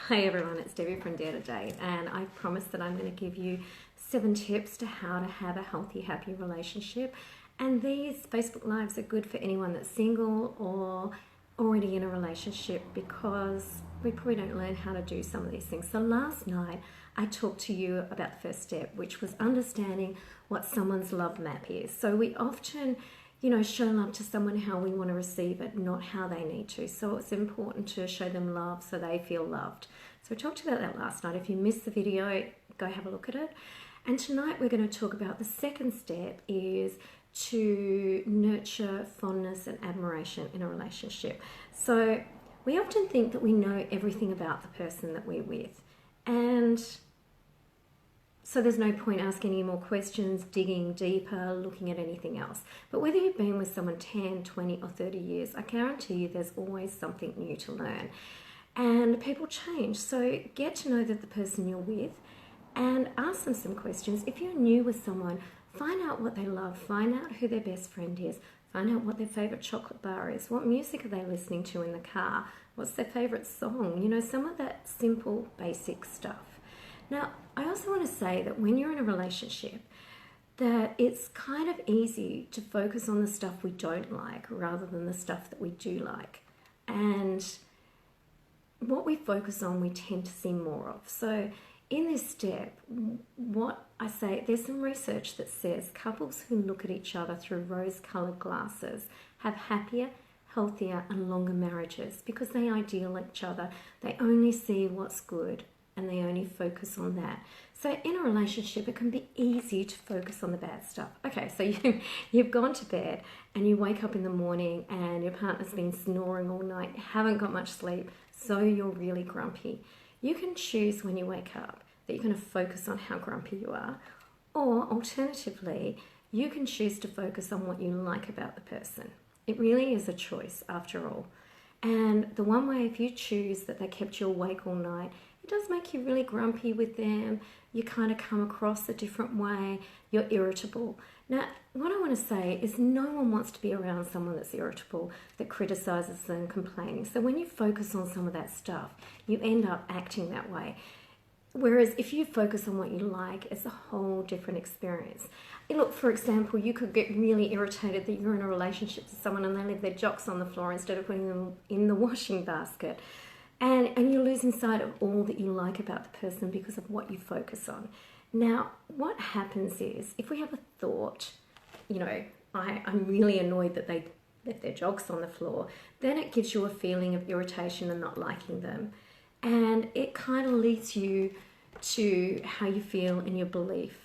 Hi everyone, it's Debbie from Dare to Date, and I promise that I'm going to give you 7 tips to how to have a healthy, happy relationship. And these Facebook Lives are good for anyone that's single or already in a relationship, because we probably don't learn how to do some of these things. So last night I talked to you about the first step, which was understanding what someone's love map is. So we often show love to someone how we want to receive it, not how they need to. So it's important to show them love so they feel loved. So we talked about that last night. If you missed the video, go have a look at it. And tonight we're going to talk about the second step is to nurture fondness and admiration in a relationship. So we often think that we know everything about the person that we're with. And so there's no point asking any more questions, digging deeper, looking at anything else. But whether you've been with someone 10, 20 or 30 years, I guarantee you there's always something new to learn. And people change. So get to know the person you're with and ask them some questions. If you're new with someone, find out what they love, find out who their best friend is, find out what their favourite chocolate bar is, what music are they listening to in the car, what's their favourite song, some of that simple, basic stuff. Now, I also want to say that when you're in a relationship, that it's kind of easy to focus on the stuff we don't like rather than the stuff that we do like. And what we focus on, we tend to see more of. So in this step, what I say, there's some research that says couples who look at each other through rose-coloured glasses have happier, healthier and longer marriages because they ideal each other. They only see what's good and they only focus on that. So in a relationship, it can be easy to focus on the bad stuff. Okay, so you've gone to bed and you wake up in the morning and your partner's been snoring all night, haven't got much sleep, so you're really grumpy. You can choose when you wake up that you're going to focus on how grumpy you are, or alternatively, you can choose to focus on what you like about the person. It really is a choice after all. And the one way, if you choose that they kept you awake all night, it does make you really grumpy with them. You kind of come across a different way. You're irritable. Now, what I want to say is no one wants to be around someone that's irritable, that criticizes them, complaining. So when you focus on some of that stuff, you end up acting that way. Whereas if you focus on what you like, it's a whole different experience. Look, for example, you could get really irritated that you're in a relationship with someone and they leave their jocks on the floor instead of putting them in the washing basket. And you're losing sight of all that you like about the person because of what you focus on. Now, what happens is, if we have a thought, I'm really annoyed that they left their jocks on the floor, then it gives you a feeling of irritation and not liking them. And it kind of leads you to how you feel in your belief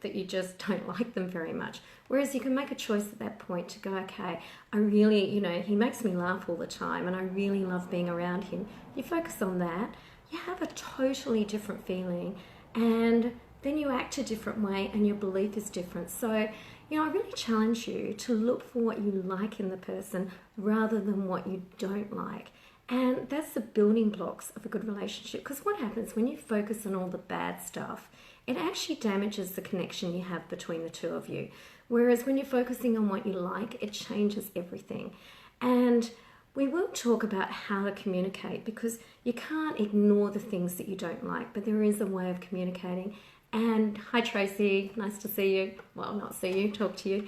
that you just don't like them very much. Whereas you can make a choice at that point to go, okay, I really, he makes me laugh all the time and I really love being around him. You focus on that, you have a totally different feeling, and then you act a different way and your belief is different. So, I really challenge you to look for what you like in the person rather than what you don't like. And that's the building blocks of a good relationship. Because what happens when you focus on all the bad stuff, it actually damages the connection you have between the two of you. Whereas when you're focusing on what you like, it changes everything. And we will talk about how to communicate, because you can't ignore the things that you don't like, but there is a way of communicating. And hi Tracy, nice to see you. Well, not see you, talk to you.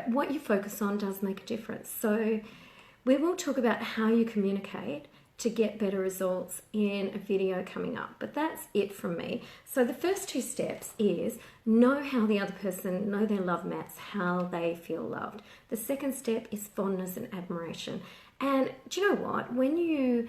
What you focus on does make a difference. So we will talk about how you communicate to get better results in a video coming up. But that's it from me. So the first 2 steps is know how the other person, know their love maps, how they feel loved. The second step is fondness and admiration. And do you know what? When you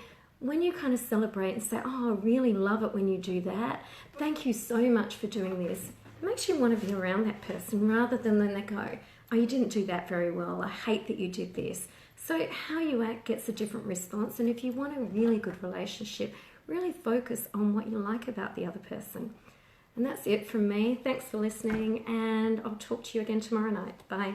kind of celebrate and say, oh, I really love it when you do that, thank you so much for doing this, it makes you want to be around that person rather than when they go, oh, you didn't do that very well, I hate that you did this. So how you act gets a different response. And if you want a really good relationship, really focus on what you like about the other person. And that's it from me. Thanks for listening, and I'll talk to you again tomorrow night. Bye.